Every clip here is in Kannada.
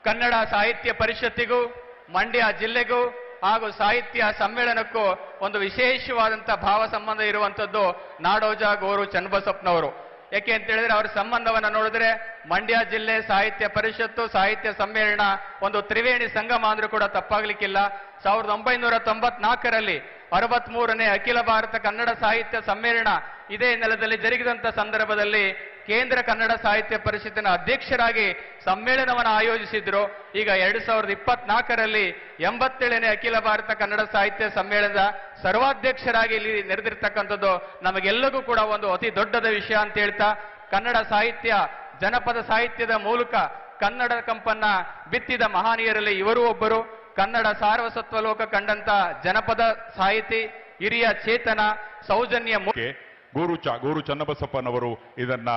ಕನ್ನಡ ಸಾಹಿತ್ಯ ಪರಿಷತ್ತಿಗೂ ಮಂಡ್ಯ ಜಿಲ್ಲೆಗೂ ಹಾಗೂ ಸಾಹಿತ್ಯ ಸಮ್ಮೇಳನಕ್ಕೂ ಒಂದು ವಿಶೇಷವಾದಂಥ ಭಾವ ಸಂಬಂಧ ಇರುವಂಥದ್ದು ನಾಡೋಜ ಗೋರು ಚನ್ನಬಸಪ್ಪನವರು. ಯಾಕೆ ಅಂತ ಹೇಳಿದ್ರೆ ಅವರ ಸಂಬಂಧವನ್ನು ನೋಡಿದ್ರೆ ಮಂಡ್ಯ ಜಿಲ್ಲೆ ಸಾಹಿತ್ಯ ಪರಿಷತ್ತು ಸಾಹಿತ್ಯ ಸಮ್ಮೇಳನ ಒಂದು ತ್ರಿವೇಣಿ ಸಂಗಮ ಅಂದ್ರೂ ಕೂಡ ತಪ್ಪಾಗ್ಲಿಕ್ಕಿಲ್ಲ. 1994ರಲ್ಲಿ 63ನೇ ಅಖಿಲ ಭಾರತ ಕನ್ನಡ ಸಾಹಿತ್ಯ ಸಮ್ಮೇಳನ ಇದೇ ನೆಲದಲ್ಲಿ ಜರುಗಿದಂಥ ಸಂದರ್ಭದಲ್ಲಿ ಕೇಂದ್ರ ಕನ್ನಡ ಸಾಹಿತ್ಯ ಪರಿಷತ್ತಿನ ಅಧ್ಯಕ್ಷರಾಗಿ ಸಮ್ಮೇಳನವನ್ನು ಆಯೋಜಿಸಿದ್ರು. ಈಗ 2024ರಲ್ಲಿ 87ನೇ ಅಖಿಲ ಭಾರತ ಕನ್ನಡ ಸಾಹಿತ್ಯ ಸಮ್ಮೇಳನದ ಸರ್ವಾಧ್ಯಕ್ಷರಾಗಿ ಇಲ್ಲಿ ನೆರೆದಿರ್ತಕ್ಕಂಥದ್ದು ನಮಗೆಲ್ಲರಿಗೂ ಕೂಡ ಒಂದು ಅತಿ ದೊಡ್ಡದ ವಿಷಯ ಅಂತ ಹೇಳ್ತಾ, ಕನ್ನಡ ಸಾಹಿತ್ಯ ಜನಪದ ಸಾಹಿತ್ಯದ ಮೂಲಕ ಕನ್ನಡ ಕಂಪನ್ನ ಬಿತ್ತಿದ ಮಹನೀಯರಲ್ಲಿ ಇವರೂ ಒಬ್ಬರು. ಕನ್ನಡ ಸಾರ್ವಸತ್ವ ಲೋಕ ಕಂಡಂತ ಜನಪದ ಸಾಹಿತಿ, ಹಿರಿಯ ಚೇತನ, ಸೌಜನ್ಯ ಗೋರು ಚನ್ನಬಸಪ್ಪನವರು ಇದನ್ನ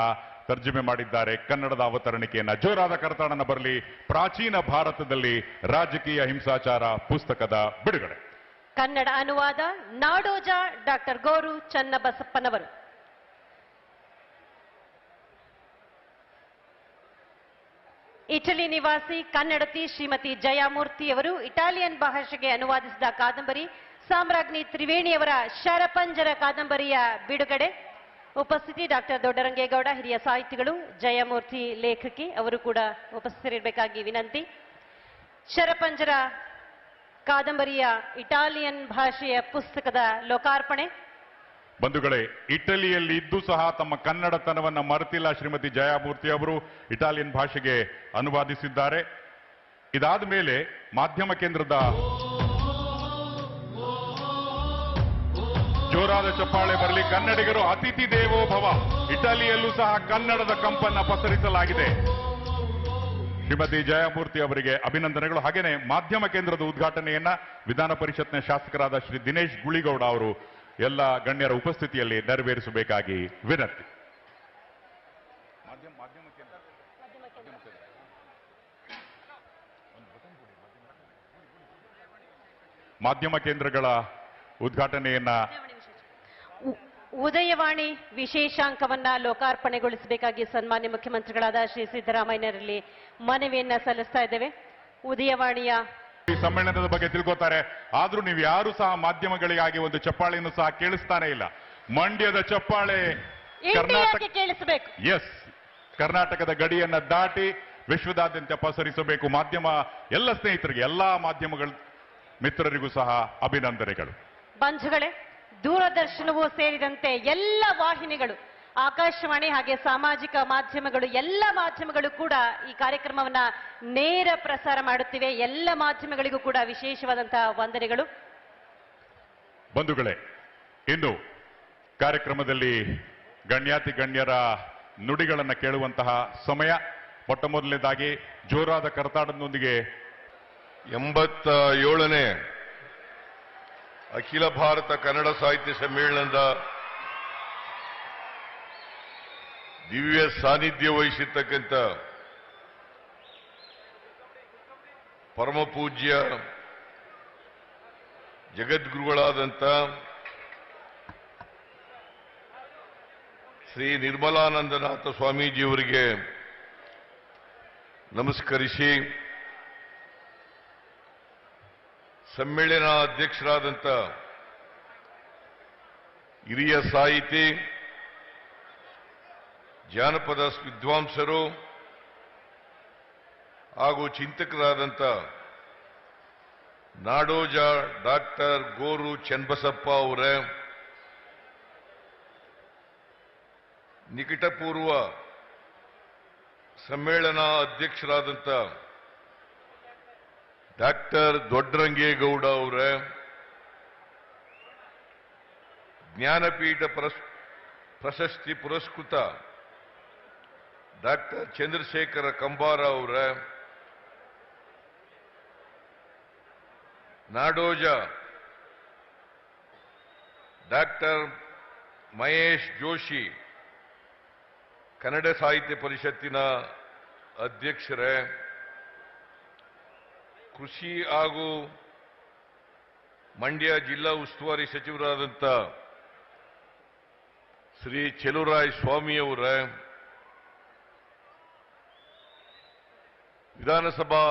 ತರ್ಜುಮೆ ಮಾಡಿದ್ದಾರೆ. ಕನ್ನಡದ ಅವತರಣಿಕೆಯನ್ನ ಜೋರಾದ ಕರತಾಡನ ಬರಲಿ. ಪ್ರಾಚೀನ ಭಾರತದಲ್ಲಿ ರಾಜಕೀಯ ಹಿಂಸಾಚಾರ ಪುಸ್ತಕದ ಬಿಡುಗಡೆ. ಕನ್ನಡ ಅನುವಾದ ನಾಡೋಜ ಡಾಕ್ಟರ್ ಗೋರು ಚನ್ನಬಸಪ್ಪನವರು. ಇಟಲಿ ನಿವಾಸಿ ಕನ್ನಡತಿ ಶ್ರೀಮತಿ ಜಯಮೂರ್ತಿಯವರು ಇಟಾಲಿಯನ್ ಭಾಷೆಗೆ ಅನುವಾದಿಸಿದ ಕಾದಂಬರಿ ಸಾಮ್ರಾಜ್ಞಿ ತ್ರಿವೇಣಿಯವರ ಶರಪಂಜರ ಕಾದಂಬರಿಯ ಬಿಡುಗಡೆ. ಉಪಸ್ಥಿತಿ ಡಾಕ್ಟರ್ ದೊಡ್ಡರಂಗೇಗೌಡ, ಹಿರಿಯ ಸಾಹಿತಿಗಳು, ಜಯಮೂರ್ತಿ ಲೇಖಕಿ ಅವರು ಕೂಡ ಉಪಸ್ಥಿತರಿರಬೇಕಾಗಿ ವಿನಂತಿ. ಶರಪಂಜರ ಕಾದಂಬರಿಯ ಇಟಾಲಿಯನ್ ಭಾಷೆಯ ಪುಸ್ತಕದ ಲೋಕಾರ್ಪಣೆ. ಬಂಧುಗಳೇ, ಇಟಲಿಯಲ್ಲಿ ಇದ್ದು ಸಹ ತಮ್ಮ ಕನ್ನಡತನವನ್ನ ಮರೆತಿಲ್ಲ ಶ್ರೀಮತಿ ಜಯಮೂರ್ತಿ ಅವರು ಇಟಾಲಿಯನ್ ಭಾಷೆಗೆ ಅನುವಾದಿಸಿದ್ದಾರೆ. ಇದಾದ ಮೇಲೆ ಮಾಧ್ಯಮ ಕೇಂದ್ರದ ಜೋರಾದ ಚಪ್ಪಾಳೆ ಬರಲಿ. ಕನ್ನಡಿಗರು ಅತಿಥಿ ದೇವೋ ಭವ. ಇಟಲಿಯಲ್ಲೂ ಸಹ ಕನ್ನಡದ ಕಂಪನ್ನ ಪಸರಿಸಲಾಗಿದೆ. ಶ್ರೀಮತಿ ಜಯಮೂರ್ತಿ ಅವರಿಗೆ ಅಭಿನಂದನೆಗಳು. ಹಾಗೇನೆ ಮಾಧ್ಯಮ ಕೇಂದ್ರದ ಉದ್ಘಾಟನೆಯನ್ನ ವಿಧಾನ ಪರಿಷತ್ನ ಶಾಸಕರಾದ ಶ್ರೀ ದಿನೇಶ್ ಗುಳಿಗೌಡ ಅವರು ಎಲ್ಲ ಗಣ್ಯರ ಉಪಸ್ಥಿತಿಯಲ್ಲಿ ನೆರವೇರಿಸಬೇಕಾಗಿ ವಿನಂತಿ. ಮಾಧ್ಯಮ ಕೇಂದ್ರಗಳ ಉದ್ಘಾಟನೆಯನ್ನ ಉದಯವಾಣಿ ವಿಶೇಷಾಂಕವನ್ನ ಲೋಕಾರ್ಪಣೆಗೊಳಿಸಬೇಕಾಗಿ ಸನ್ಮಾನ್ಯ ಮುಖ್ಯಮಂತ್ರಿಗಳಾದ ಶ್ರೀ ಸಿದ್ದರಾಮಯ್ಯರಲ್ಲಿ ಮನವಿಯನ್ನ ಸಲ್ಲಿಸ್ತಾ ಇದ್ದೇವೆ. ಉದಯವಾಣಿಯ ಸಮ್ಮೇಳನದ ಬಗ್ಗೆ ತಿಳ್ಕೊತಾರೆ. ಆದ್ರೂ ನೀವು ಯಾರು ಸಹ ಮಾಧ್ಯಮಗಳಿಗಾಗಿ ಒಂದು ಚಪ್ಪಾಳೆಯನ್ನು ಸಹ ಕೇಳಿಸ್ತಾನೆ ಇಲ್ಲ. ಮಂಡ್ಯದ ಚಪ್ಪಾಳೆ ಕೇಳಿಸಬೇಕು. ಎಸ್, ಕರ್ನಾಟಕದ ಗಡಿಯನ್ನ ದಾಟಿ ವಿಶ್ವದಾದ್ಯಂತ ಪಸರಿಸಬೇಕು. ಮಾಧ್ಯಮ ಎಲ್ಲ ಸ್ನೇಹಿತರಿಗೆ, ಎಲ್ಲಾ ಮಾಧ್ಯಮಗಳ ಮಿತ್ರರಿಗೂ ಸಹ ಅಭಿನಂದನೆಗಳು. ಬಂಧುಗಳೇ, ದೂರದರ್ಶನವೂ ಸೇರಿದಂತೆ ಎಲ್ಲ ವಾಹಿನಿಗಳು, ಆಕಾಶವಾಣಿ ಹಾಗೆ ಸಾಮಾಜಿಕ ಮಾಧ್ಯಮಗಳು, ಎಲ್ಲ ಮಾಧ್ಯಮಗಳು ಕೂಡ ಈ ಕಾರ್ಯಕ್ರಮವನ್ನ ನೇರ ಪ್ರಸಾರ ಮಾಡುತ್ತಿವೆ. ಎಲ್ಲ ಮಾಧ್ಯಮಗಳಿಗೂ ಕೂಡ ವಿಶೇಷವಾದಂತಹ ವಂದನೆಗಳು. ಬಂಧುಗಳೇ, ಇನ್ನು ಕಾರ್ಯಕ್ರಮದಲ್ಲಿ ಗಣ್ಯಾತಿ ಗಣ್ಯರ ನುಡಿಗಳನ್ನು ಕೇಳುವಂತಹ ಸಮಯ. ಮೊಟ್ಟ ಮೊದಲನೇದಾಗಿ ಜೋರಾದ ಕರತಾಡದೊಂದಿಗೆ 87ನೇ ಅಖಿಲ ಭಾರತ ಕನ್ನಡ ಸಾಹಿತ್ಯ ಸಮ್ಮೇಳನದ ದಿವ್ಯ ಸಾನ್ನಿಧ್ಯ ವಹಿಸಿರ್ತಕ್ಕಂಥ ಪರಮ ಪೂಜ್ಯ ಜಗದ್ಗುರುಗಳಾದಂಥ ಶ್ರೀ ನಿರ್ಮಲಾನಂದನಾಥ ಸ್ವಾಮೀಜಿಯವರಿಗೆ ನಮಸ್ಕರಿಸಿ, ಸಮ್ಮೇಳನ ಅಧ್ಯಕ್ಷರಾದಂಥ ಹಿರಿಯ ಸಾಹಿತಿ, ಜಾನಪದ ವಿದ್ವಾಂಸರು ಹಾಗೂ ಚಿಂತಕರಾದಂಥ ನಾಡೋಜ ಡಾಕ್ಟರ್ ಗೋರು ಚನ್ನಬಸಪ್ಪ ಅವರ ನಿಕಟಪೂರ್ವ ಸಮ್ಮೇಳನ ಅಧ್ಯಕ್ಷರಾದಂಥ ಡಾಕ್ಟರ್ ದೊಡ್ಡರಂಗೇಗೌಡ ಅವರ, ಜ್ಞಾನಪೀಠ ಪ್ರಶಸ್ತಿ ಪುರಸ್ಕೃತ ಡಾಕ್ಟರ್ ಚಂದ್ರಶೇಖರ ಕಂಬಾರ ಅವರ, ನಾಡೋಜ ಡಾಕ್ಟರ್ ಮಹೇಶ್ ಜೋಶಿ ಕನ್ನಡ ಸಾಹಿತ್ಯ ಪರಿಷತ್ತಿನ ಅಧ್ಯಕ್ಷರೇ, ಕೃಷಿ ಹಾಗೂ ಮಂಡ್ಯ ಜಿಲ್ಲಾ ಉಸ್ತುವಾರಿ ಸಚಿವರಾದಂಥ ಶ್ರೀ ಚೆಲುವರಾಯ ಸ್ವಾಮಿಯವರ, ವಿಧಾನಸಭಾ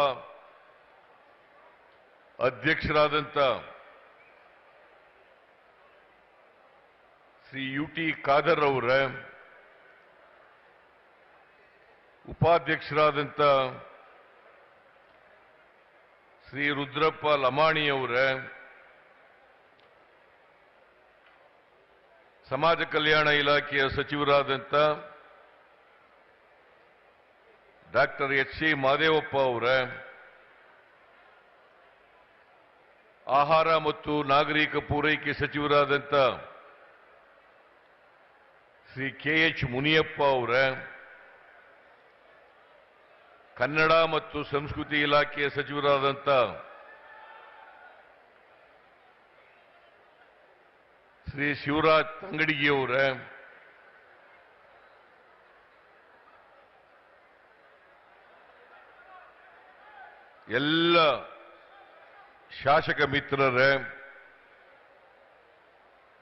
ಅಧ್ಯಕ್ಷರಾದಂಥ ಶ್ರೀ ಯುಟಿ ಖಾದರ್ ಅವರ, ಉಪಾಧ್ಯಕ್ಷರಾದಂಥ ಶ್ರೀ ರುದ್ರಪ್ಪ ಲಮಾಣಿ ಅವರ, ಸಮಾಜ ಕಲ್ಯಾಣ ಇಲಾಖೆಯ ಸಚಿವರಾದಂಥ ಡಾಕ್ಟರ್ ಎಚ್.ಸಿ. ಮಾದೇವಪ್ಪ ಅವರ, ಆಹಾರ ಮತ್ತು ನಾಗರಿಕ ಪೂರೈಕೆ ಸಚಿವರಾದಂಥ ಶ್ರೀ ಕೆ.ಎಚ್. ಮುನಿಯಪ್ಪ ಅವರ, ಕನ್ನಡ ಮತ್ತು ಸಂಸ್ಕೃತಿ ಇಲಾಖೆಯ ಸಚಿವರಾದಂಥ ಶ್ರೀ ಶಿವರಾಜ್ ತಂಗಡಿಗಿಯವರ, ಎಲ್ಲ ಶಾಸಕ ಮಿತ್ರರೇ,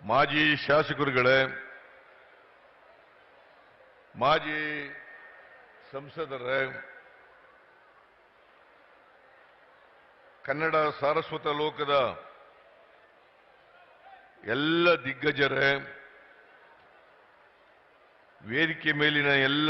ಮಾಜಿ ಶಾಸಕರುಗಳೇ, ಮಾಜಿ ಸಂಸದರೇ, ಕನ್ನಡ ಸಾರಸ್ವತ ಲೋಕದ ಎಲ್ಲ ದಿಗ್ಗಜರೇ, ವೇದಿಕೆ ಮೇಲಿನ ಎಲ್ಲ